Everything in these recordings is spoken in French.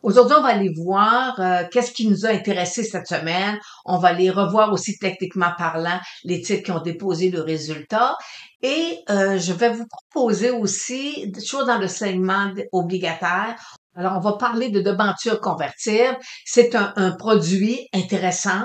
Aujourd'hui, on va aller voir qu'est-ce qui nous a intéressé cette semaine. On va aller revoir aussi techniquement parlant les titres qui ont déposé le résultat. Et je vais vous proposer aussi, toujours dans le segment obligataire, alors on va parler de debentures convertibles. C'est un produit intéressant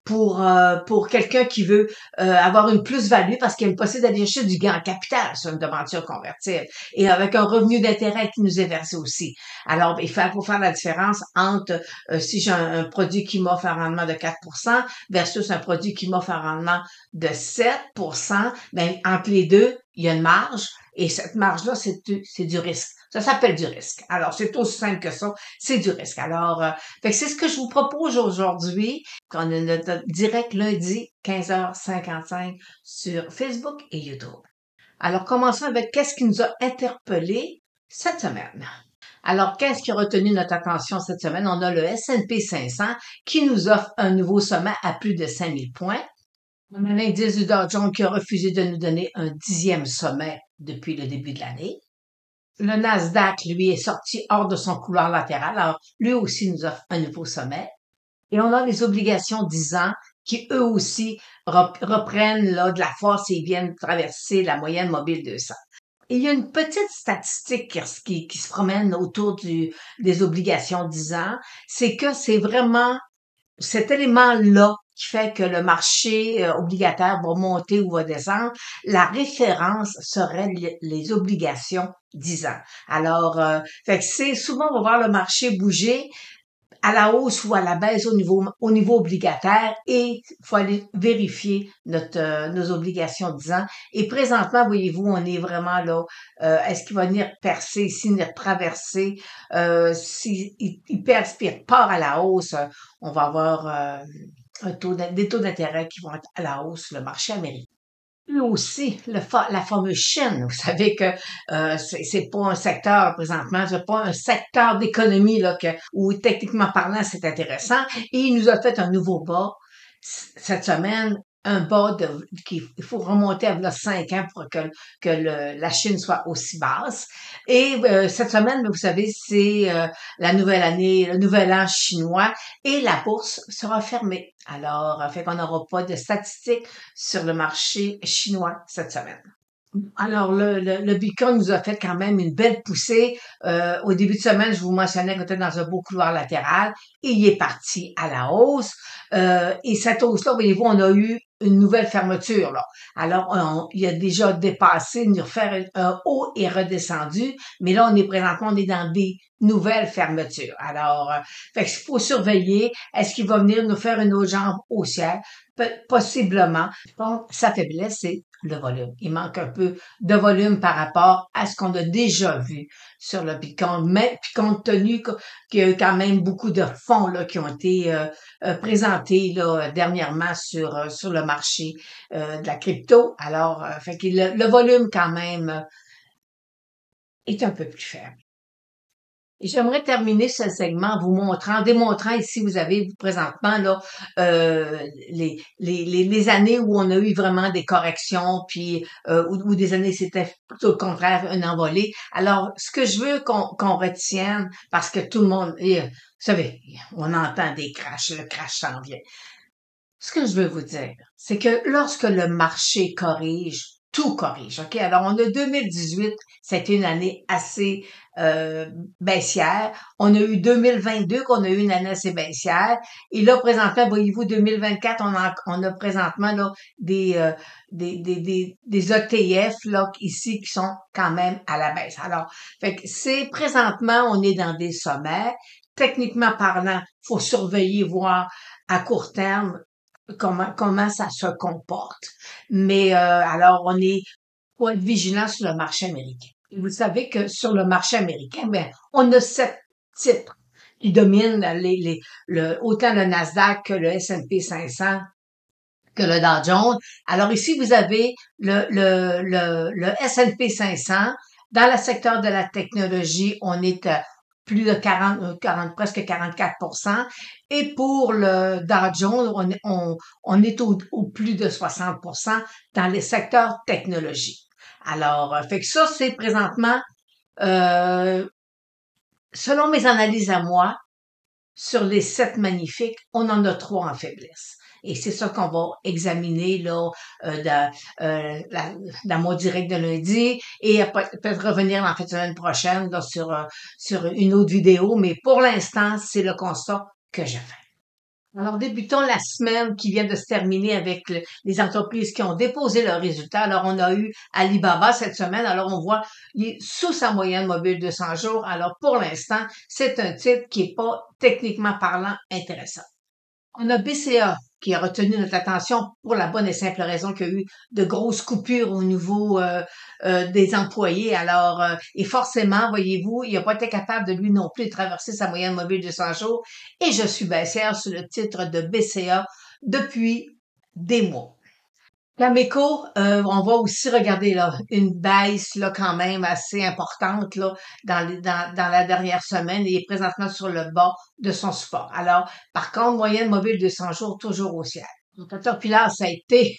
pour quelqu'un qui veut avoir une plus-value parce qu'il y a une possibilité d'aller chercher du gain en capital sur une debenture convertible et avec un revenu d'intérêt qui nous est versé aussi. Alors, faut faire la différence entre si j'ai un produit qui m'offre un rendement de 4% versus un produit qui m'offre un rendement de 7%. Ben, entre les deux, il y a une marge et cette marge-là, c'est du risque. Ça s'appelle du risque. Alors, c'est aussi simple que ça, c'est du risque. Alors, fait que c'est ce que je vous propose aujourd'hui, qu'on est notre direct lundi, 15h55 sur Facebook et YouTube. Alors, commençons avec qu'est-ce qui nous a interpellés cette semaine. Alors, qu'est-ce qui a retenu notre attention cette semaine? On a le S&P 500 qui nous offre un nouveau sommet à plus de 5000 points. On a l'indice du Dow Jones qui a refusé de nous donner un 10e sommet depuis le début de l'année. Le Nasdaq, lui, est sorti hors de son couloir latéral. Alors, lui aussi nous offre un nouveau sommet. Et on a les obligations 10 ans qui, eux aussi, reprennent là, de la force et viennent traverser la moyenne mobile 200. Il y a une petite statistique qui se promène autour des obligations 10 ans, c'est que c'est vraiment cet élément-là qui fait que le marché obligataire va monter ou va descendre. La référence serait les obligations 10 ans. Alors, fait que c'est souvent on va voir le marché bouger à la hausse ou à la baisse au niveau obligataire et il faut aller vérifier nos obligations 10 ans. Et présentement, voyez-vous, on est vraiment là. Est-ce qu'il va venir percer, s'il venir traverser, s'il part à la hausse, on va avoir des taux d'intérêt qui vont être à la hausse, le marché américain. Et aussi, la fameuse Chine. Vous savez que c'est pas un secteur présentement, c'est pas un secteur d'économie là où techniquement parlant c'est intéressant. Et il nous a fait un nouveau bas cette semaine, un bas qu'il faut remonter à là, 5 ans pour que la Chine soit aussi basse. Et cette semaine, vous savez, c'est la nouvelle année, le nouvel an chinois, et la bourse sera fermée. Alors, fait qu'on n'aura pas de statistiques sur le marché chinois cette semaine. Alors, le Bitcoin nous a fait quand même une belle poussée. Au début de semaine, je vous mentionnais qu'on était dans un beau couloir latéral et il est parti à la hausse. Et cette hausse-là, voyez-vous, on a eu une nouvelle fermeture, là. Alors, il a déjà dépassé, nous refaire un haut et redescendu, mais là, on est dans des nouvelles fermetures. Alors, fait qu'il faut surveiller. Est-ce qu'il va venir nous faire une autre jambe haussière? Possiblement. Donc, sa faiblesse, c'est le volume. Il manque un peu de volume par rapport à ce qu'on a déjà vu sur le Bitcoin, mais puis compte tenu qu'il y a eu quand même beaucoup de fonds là, qui ont été présentés là, dernièrement sur le marché de la crypto. Alors, fait que le volume quand même est un peu plus faible. Et j'aimerais terminer ce segment en démontrant ici, vous avez présentement là les années où on a eu vraiment des corrections, puis où des années c'était plutôt le contraire, une envolée. Alors, ce que je veux qu'on retienne, parce que tout le monde, vous savez, on entend des crashs, le crash s'en vient. Ce que je veux vous dire, c'est que lorsque le marché corrige, tout corrige, OK? Alors, on a 2018, c'était une année assez baissière. On a eu 2022, qu'on a eu une année assez baissière. Et là, présentement, voyez-vous, 2024, on a présentement là des ETF là ici qui sont quand même à la baisse. Alors, fait que c'est présentement, on est dans des sommets. Techniquement parlant, faut surveiller, voir à court terme comment ça se comporte. Mais alors, faut être vigilant sur le marché américain. Et vous savez que sur le marché américain, ben, on a 7 titres qui dominent autant le Nasdaq que le S&P 500 que le Dow Jones. Alors ici, vous avez le S&P 500. Dans le secteur de la technologie, on est à plus de 40, presque 44%. Et pour le Dow Jones, on est au plus de 60% dans les secteurs technologie. Alors, fait que ça, c'est présentement, selon mes analyses à moi, sur les 7 magnifiques, on en a 3 en faiblesse. Et c'est ça qu'on va examiner là dans mon direct de lundi et peut-être revenir en fait la semaine prochaine là, sur une autre vidéo. Mais pour l'instant, c'est le constat que je fais. Alors, débutons la semaine qui vient de se terminer avec les entreprises qui ont déposé leurs résultats. Alors, on a eu Alibaba cette semaine. Alors, on voit, il est sous sa moyenne mobile de 100 jours. Alors, pour l'instant, c'est un titre qui est pas techniquement parlant intéressant. On a BCA qui a retenu notre attention pour la bonne et simple raison qu'il y a eu de grosses coupures au niveau des employés. Alors, et forcément, voyez-vous, il n'a pas été capable de lui non plus de traverser sa moyenne mobile de 100 jours. Et je suis baissière sur le titre de BCA depuis des mois. Cameco, on va aussi regarder là une baisse là quand même assez importante là dans la dernière semaine et est présentement sur le bas de son support. Alors, par contre, moyenne mobile de 100 jours toujours haussière. Donc, Caterpillar, ça a été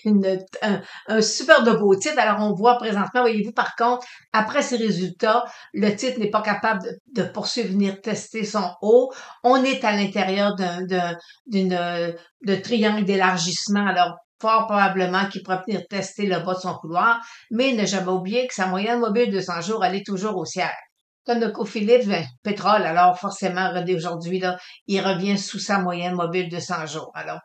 un super de beau titre. Alors, on voit présentement, voyez-vous, par contre, après ces résultats, le titre n'est pas capable de poursuivre, venir tester son haut. On est à l'intérieur de triangle d'élargissement. Alors, fort probablement qu'il pourrait venir tester le bas de son couloir, mais ne jamais oublier que sa moyenne mobile de 100 jours, elle est toujours haussière. ConocoPhillips, pétrole, alors forcément, aujourd'hui, là, il revient sous sa moyenne mobile de 100 jours. Alors,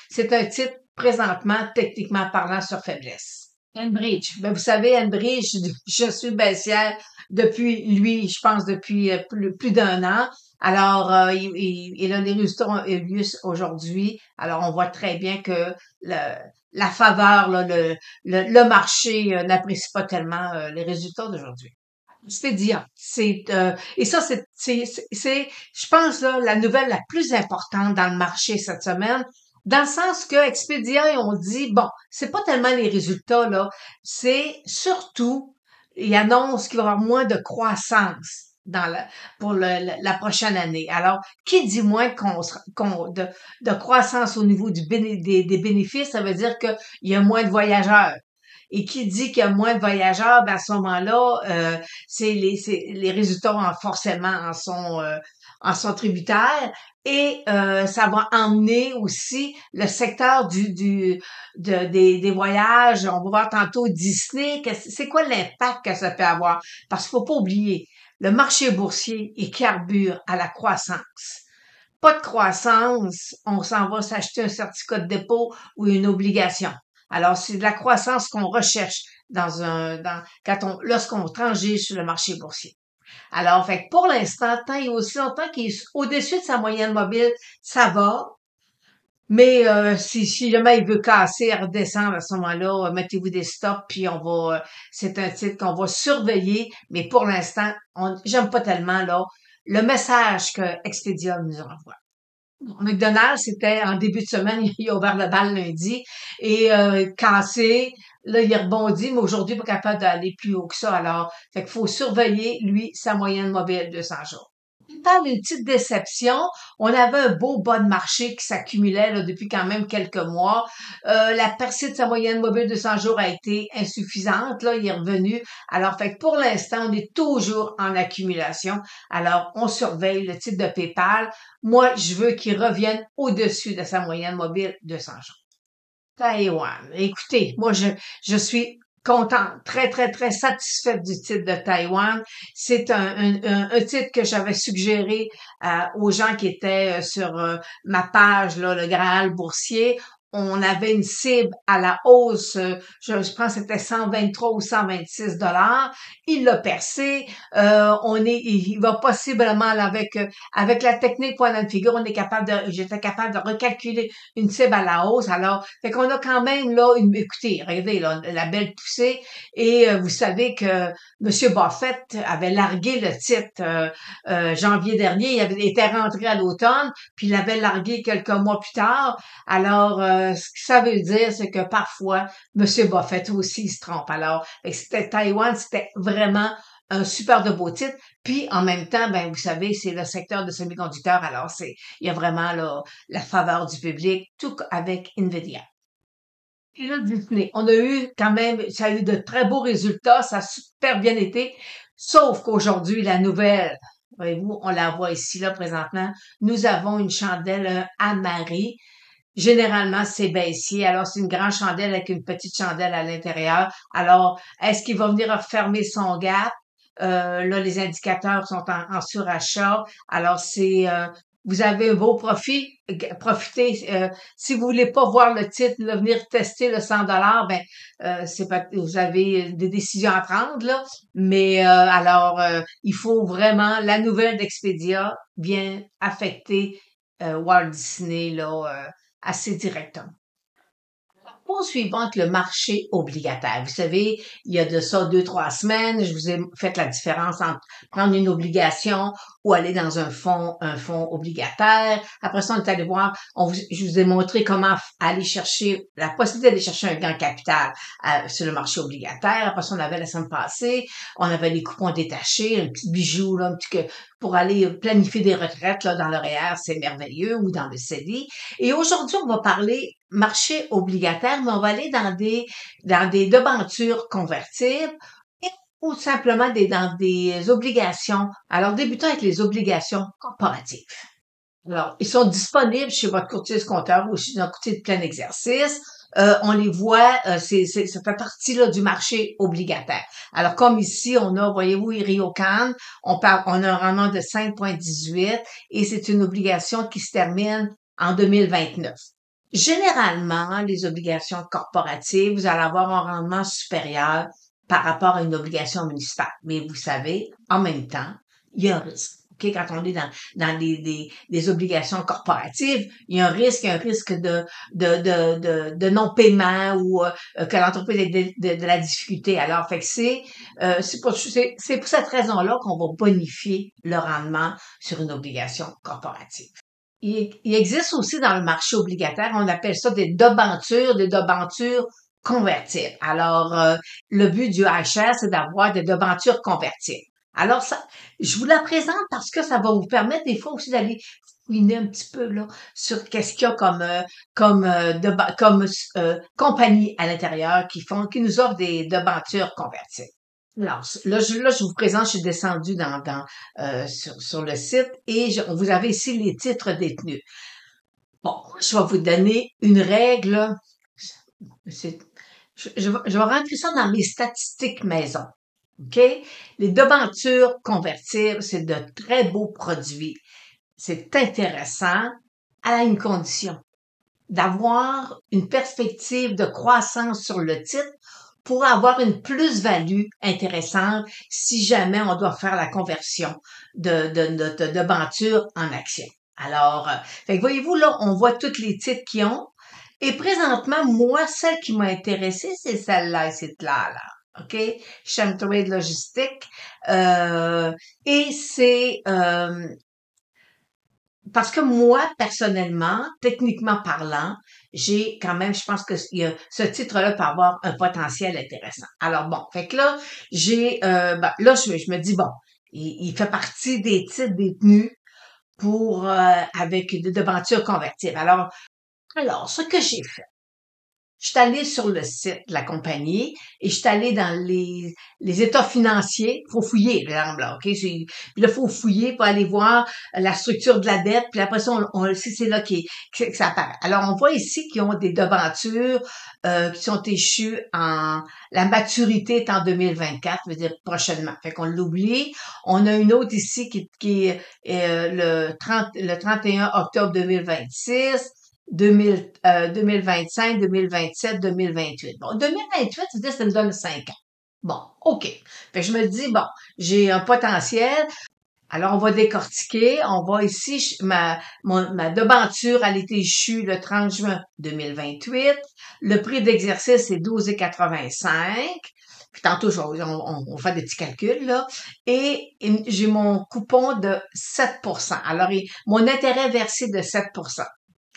c'est un titre présentement, techniquement parlant, sur faiblesse. Enbridge. Ben, vous savez, Enbridge, je suis baissière depuis lui, je pense depuis plus d'un an. Alors, il a des résultats ont eu lieu aujourd'hui. Alors, on voit très bien que la faveur, là, le marché n'apprécie pas tellement les résultats d'aujourd'hui. Expedia, et ça je pense là la nouvelle la plus importante dans le marché cette semaine, dans le sens que Expedia on dit bon, c'est pas tellement les résultats là, c'est surtout ils annoncent qu'il va y avoir moins de croissance pour la prochaine année. Alors, qui dit moins de croissance au niveau des bénéfices, ça veut dire qu'il y a moins de voyageurs. Et qui dit qu'il y a moins de voyageurs, ben à ce moment-là, les résultats forcément en sont tributaires. Et ça va emmener aussi le secteur des voyages. On va voir tantôt Disney. C'est quoi l'impact que ça peut avoir? Parce qu'il faut pas oublier, le marché boursier il carbure à la croissance. Pas de croissance, on s'en va s'acheter un certificat de dépôt ou une obligation. Alors, c'est de la croissance qu'on recherche lorsqu'on transige sur le marché boursier. Alors, fait que pour l'instant, tant et aussi longtemps qu'il est au-dessus de sa moyenne mobile, ça va. Mais si jamais il veut casser, redescendre à ce moment-là, mettez-vous des stops, puis c'est un titre qu'on va surveiller. Mais pour l'instant, j'aime pas tellement là le message que Expedia nous envoie. McDonald's, c'était en début de semaine, il a ouvert le bal lundi et cassé. Là, il a rebondi, mais aujourd'hui, pas capable d'aller plus haut que ça. Alors, fait qu'il faut surveiller, lui, sa moyenne mobile de 100 jours. On parle d'une petite déception. On avait un beau bas de marché qui s'accumulait là, depuis quand même quelques mois. La percée de sa moyenne mobile de 100 jours a été insuffisante. Là, il est revenu. Alors, fait que pour l'instant, on est toujours en accumulation. Alors, on surveille le titre de PayPal. Moi, je veux qu'il revienne au-dessus de sa moyenne mobile de 100 jours. Taïwan. Écoutez, moi, je suis contente, très, très, très satisfaite du titre de Taïwan. C'est un titre que j'avais suggéré aux gens qui étaient sur ma page, là, le Graal boursier. On avait une cible à la hausse, je pense que c'était 123 ou 126 dollars. Il l'a percé. Il va possiblement avec la technique point and figure, j'étais capable de recalculer une cible à la hausse. Alors, fait qu'on a quand même là écoutez, regardez là, la belle poussée. Et vous savez que Monsieur Buffett avait largué le titre janvier dernier. Il était rentré à l'automne, puis il l'avait largué quelques mois plus tard. Alors, ce que ça veut dire, c'est que parfois, Monsieur Buffett aussi se trompe. Alors, c'était Taïwan, c'était vraiment un super de beau titre. Puis, en même temps, ben, vous savez, c'est le secteur de semi-conducteurs. Alors, il y a vraiment là, la faveur du public, tout avec Nvidia. Et là, Disney, on a eu quand même, ça a eu de très beaux résultats, ça a super bien été. Sauf qu'aujourd'hui, la nouvelle Voyez-vous, on la voit ici, là, présentement. Nous avons une chandelle Amari. Généralement, c'est baissier. Alors, c'est une grande chandelle avec une petite chandelle à l'intérieur. Alors, est-ce qu'il va venir refermer son gap? Là, les indicateurs sont en surachat. Alors, vous avez un beau profit. Profitez. Si vous voulez pas voir le titre, là, venir tester le 100 $, ben, c'est pas, vous avez des décisions à prendre, là. Mais, il faut vraiment, la nouvelle d'Expedia vient affecter, Walt Disney, là, assez directement. Point suivante, le marché obligataire. Vous savez, il y a de ça 2, 3 semaines, je vous ai fait la différence entre prendre une obligation ou aller dans un fonds obligataire. Après ça, on est allé voir, je vous ai montré comment aller chercher, la possibilité d'aller chercher un gain capital sur le marché obligataire. Après ça, on avait la semaine passée, on avait les coupons détachés, un petit bijou, là, pour aller planifier des retraites là, dans l'horaire, c'est merveilleux, ou dans le CELI. Et aujourd'hui, on va parler marché obligataire, mais on va aller dans des debentures convertibles ou simplement dans des obligations. Alors, débutons avec les obligations corporatives. Alors, ils sont disponibles chez votre courtier comptable ou chez un courtier de plein exercice. On les voit, ça fait partie là, du marché obligataire. Alors, comme ici, on a, voyez-vous, Ryokan, on a un rendement de 5,18 et c'est une obligation qui se termine en 2029. Généralement, les obligations corporatives, vous allez avoir un rendement supérieur par rapport à une obligation municipale. Mais vous savez, en même temps, il y a un risque. Okay? Quand on est dans des obligations corporatives, il y a un risque de non-paiement ou que l'entreprise ait de la difficulté. Alors, fait que c'est pour cette raison-là qu'on va bonifier le rendement sur une obligation corporative. Il existe aussi dans le marché obligataire, on appelle ça des debentures convertibles. Alors, le but du iShare, c'est d'avoir des debentures convertibles. Alors, ça, je vous la présente parce que ça va vous permettre des fois aussi d'aller fouiner un petit peu là sur qu'est-ce qu'il y a comme compagnie à l'intérieur qui nous offrent des debentures convertibles. Alors, je vous présente, je suis descendue sur le site et vous avez ici les titres détenus. Bon, je vais vous donner une règle. C'est- je vais rentrer ça dans mes statistiques maison. OK? Les debentures convertibles, c'est de très beaux produits. C'est intéressant à une condition, d'avoir une perspective de croissance sur le titre pour avoir une plus-value intéressante si jamais on doit faire la conversion de notre debenture en action. Alors, fait que voyez-vous, là, on voit tous les titres qu'ils ont. Et présentement, moi, celle qui m'a intéressée, c'est celle-là, c'est là. OK? Chemtrade Logistique. Et c'est parce que moi, personnellement, techniquement parlant, j'ai quand même, je pense que ce titre-là peut avoir un potentiel intéressant. Alors bon, fait que là, je me dis, bon, il fait partie des titres détenus avec des devantures convertibles. Alors, ce que j'ai fait, je suis allée sur le site de la compagnie et je suis allée dans les états financiers. Faut fouiller, là, OK? Puis là, faut fouiller pour aller voir la structure de la dette. Puis après ça, c'est là que ça apparaît. Alors, on voit ici qu'ils ont des devantures qui sont échues la maturité est en 2024, veut dire prochainement. Fait qu'on l'oublie. On a une autre ici qui est le 31 octobre 2026. 2025, 2027, 2028. Bon, 2028, c'est-à-dire ça me donne 5 ans. Bon, OK. Fait que je me dis, bon, j'ai un potentiel. Alors, on va décortiquer. On va ici, ma debenture, elle était échue le 30 juin 2028. Le prix d'exercice, c'est 12,85. Puis tantôt, on fait des petits calculs, là. Et j'ai mon coupon de 7%. Alors, mon intérêt versé de 7%.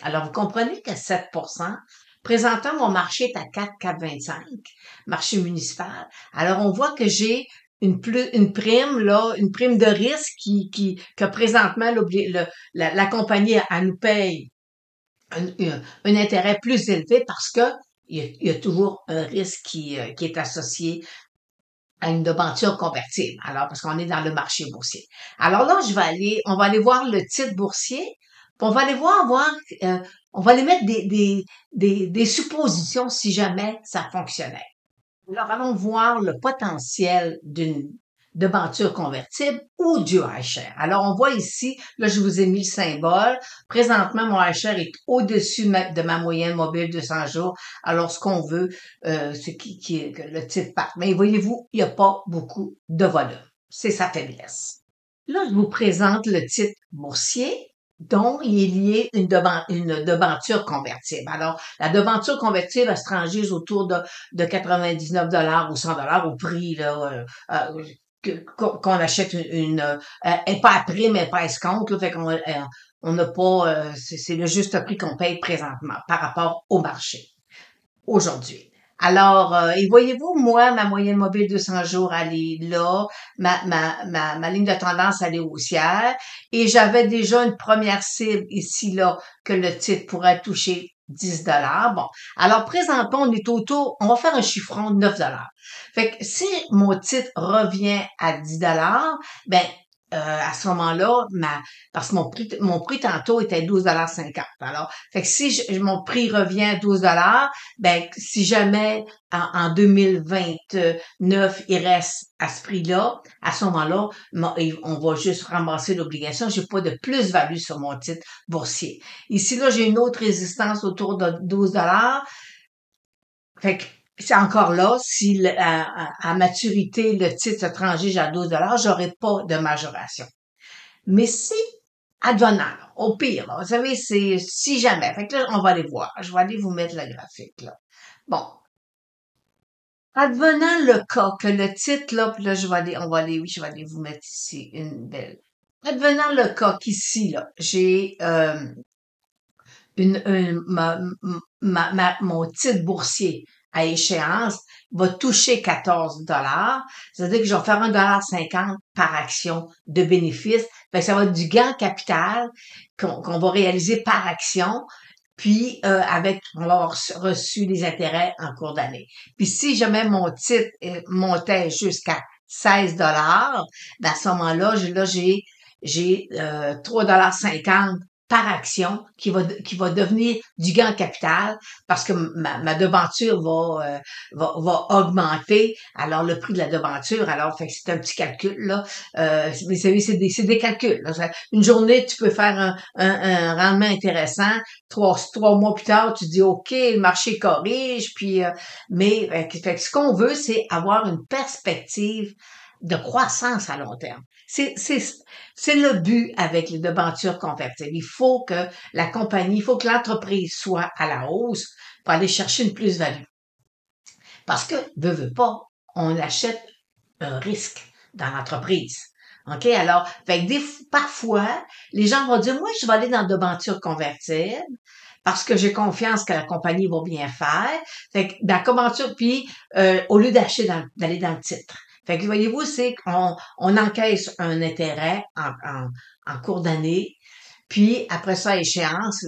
Alors, vous comprenez que 7%, présentement, mon marché est à 4,25, marché municipal. Alors, on voit que j'ai une prime, là, une prime de risque que présentement, la compagnie, elle nous paye un intérêt plus élevé parce que il y a toujours un risque qui est associé à une devanture convertible. Alors, parce qu'on est dans le marché boursier. Alors là, on va aller voir le titre boursier, puis on va aller euh, on va aller mettre des suppositions si jamais ça fonctionnait. Alors, allons voir le potentiel d'une devanture convertible ou du iShare. Alors, on voit ici, là, je vous ai mis le symbole. Présentement, mon iShare est au-dessus de ma moyenne mobile de 100 jours. Alors, ce qu'on veut, c'est que le titre parte. Mais voyez-vous, il n'y a pas beaucoup de volume. C'est sa faiblesse. Là, je vous présente le titre boursier dont il est lié une devanture convertible. Alors, la devanture convertible, elle se transige autour de 99 ou 100 au prix là, qu'on achète elle est pas à prime, mais pas à escompte, là, fait qu'on on n'a pas, c'est le juste prix qu'on paye présentement par rapport au marché aujourd'hui. Alors, et voyez-vous, moi, ma moyenne mobile de 100 jours, elle est là, ma ligne de tendance, elle est haussière, et j'avais déjà une première cible ici, là, que le titre pourrait toucher 10 Bon, alors présentement, on est autour, on va faire un chiffron de 9 Fait que si mon titre revient à 10 ben, à ce moment-là, parce que mon prix tantôt était 12,50 $. Alors, fait que si mon prix revient à 12 ben, si jamais en 2029, il reste à ce prix-là, à ce moment-là, on va juste ramasser l'obligation. J'ai pas de plus-value sur mon titre boursier. Ici, là, j'ai une autre résistance autour de 12 Fait que c'est encore là, si à maturité, le titre se transige à 12 j'aurai pas de majoration. Mais si, advenant, là, au pire, là, vous savez, c'est si jamais. Fait que là, on va aller voir. Je vais aller vous mettre le graphique, là. Bon. Advenant le cas que le titre, là, puis là, oui, je vais aller vous mettre ici une belle. Advenant le cas qu'ici, là, j'ai mon titre boursier à échéance va toucher 14 c'est-à-dire que je vais faire 1,50 $ par action de bénéfice. Fait que ça va être du gain capital qu'on va réaliser par action. Puis on va avoir reçu les intérêts en cours d'année. Puis si jamais mon titre montait jusqu'à 16 ben à ce moment-là, j'ai 3,50 $ par action qui va devenir du gain en capital parce que ma devanture va augmenter. Alors, le prix de la devanture, alors, fait que c'est un petit calcul, là. Vous savez, c'est des calculs, là. Une journée, tu peux faire un rendement intéressant. Trois mois plus tard, tu dis, OK, le marché corrige, puis, mais, fait que ce qu'on veut, c'est avoir une perspective de croissance à long terme. C'est le but avec les devantures convertibles. Il faut que l'entreprise soit à la hausse pour aller chercher une plus-value. Parce que, veut pas, on achète un risque dans l'entreprise. OK? Alors, fait que parfois, les gens vont dire, moi, je vais aller dans de devantures convertibles parce que j'ai confiance que la compagnie va bien faire. Fait que dans la devanture, puis au lieu d'aller dans le titre. Fait que voyez-vous, c'est on encaisse un intérêt en cours d'année, puis après ça, à échéance,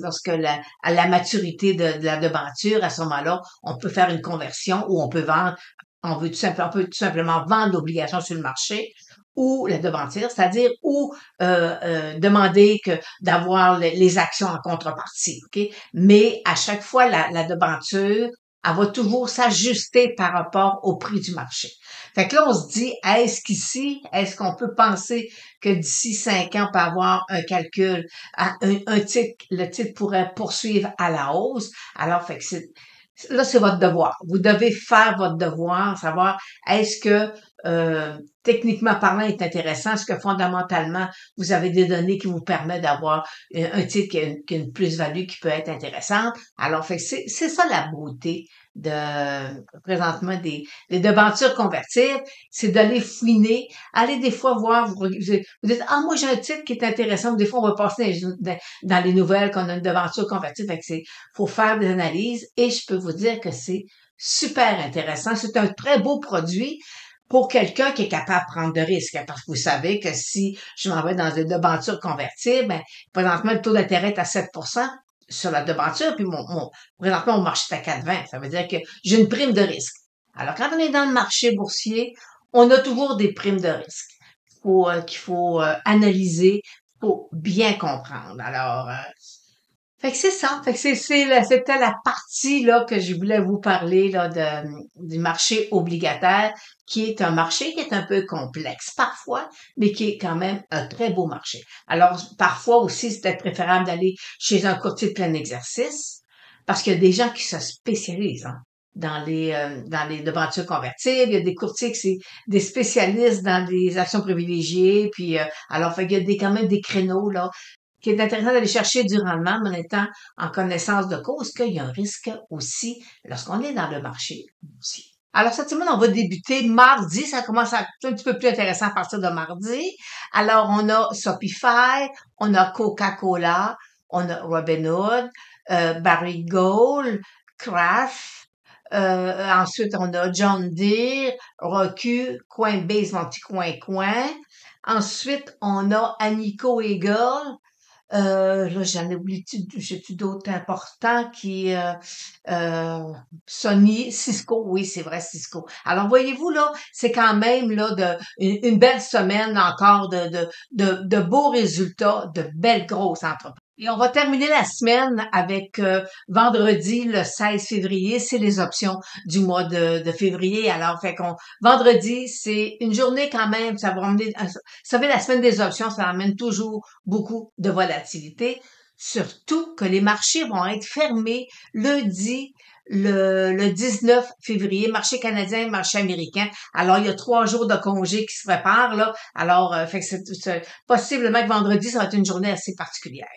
à la maturité de la devanture, à ce moment-là, on peut faire une conversion ou on peut vendre, on peut tout simplement vendre l'obligation sur le marché ou la devanture, c'est-à-dire demander d'avoir les actions en contrepartie, ok. Mais à chaque fois, la devanture, elle va toujours s'ajuster par rapport au prix du marché. Fait que là, on se dit, est-ce qu'on peut penser que d'ici 5 ans, on peut avoir un calcul, le titre pourrait poursuivre à la hausse? Alors, fait que là, c'est votre devoir. Vous devez faire votre devoir, savoir est-ce que techniquement parlant est intéressant, est-ce que fondamentalement vous avez des données qui vous permettent d'avoir un titre qui a une plus-value qui peut être intéressante. Alors, fait que c'est ça la beauté de présentement des devantures convertibles, c'est d'aller fouiner, aller des fois voir, vous dites ah moi j'ai un titre qui est intéressant, des fois on va passer dans les nouvelles qu'on a une devanture convertible, fait que faut faire des analyses et je peux vous dire que c'est super intéressant, c'est un très beau produit pour quelqu'un qui est capable de prendre de risques, parce que vous savez que si je m'en vais dans une devanture convertible, ben, présentement le taux d'intérêt est à 7% sur la devanture, puis présentement, mon marché est à 4,20. Ça veut dire que j'ai une prime de risque. Alors, quand on est dans le marché boursier, on a toujours des primes de risque qu'il faut analyser, faut bien comprendre. Alors, fait que c'est ça. Fait que c'était la partie là que je voulais vous parler là du marché obligataire, qui est un marché qui est un peu complexe parfois, mais qui est quand même un très beau marché. Alors, parfois aussi, c'est peut-être préférable d'aller chez un courtier de plein exercice, parce qu'il y a des gens qui se spécialisent hein, dans les devantures convertibles. Il y a des courtiers qui c'est des spécialistes dans des actions privilégiées. Puis alors, fait qu'il y a quand même des créneaux là qui est intéressant d'aller chercher du rendement, mais en étant en connaissance de cause qu'il y a un risque aussi lorsqu'on est dans le marché aussi. Alors, cette semaine, on va débuter mardi. Ça commence à être un petit peu plus intéressant à partir de mardi. Alors, on a Shopify, on a Coca-Cola, on a Robinhood, Barry Gold, Kraft. Ensuite, on a John Deere, Roku, Coinbase, mon petit coin-coin. Ensuite, on a Anico Eagle. Là, j'en ai oublié, j'ai-tu d'autres importants Sony, Cisco, oui, c'est vrai, Cisco. Alors, voyez-vous, là, c'est quand même, là, une belle semaine encore de beaux résultats, de belles grosses entreprises. Et on va terminer la semaine avec vendredi, le 16 février, c'est les options du mois de février. Alors, fait qu'on vendredi, c'est une journée quand même, ça va emmener, vous savez, la semaine des options, ça amène toujours beaucoup de volatilité, surtout que les marchés vont être fermés lundi, le 19 février, marché canadien, marché américain. Alors, il y a 3 jours de congé qui se préparent, là. Alors, fait que possiblement que vendredi, ça va être une journée assez particulière.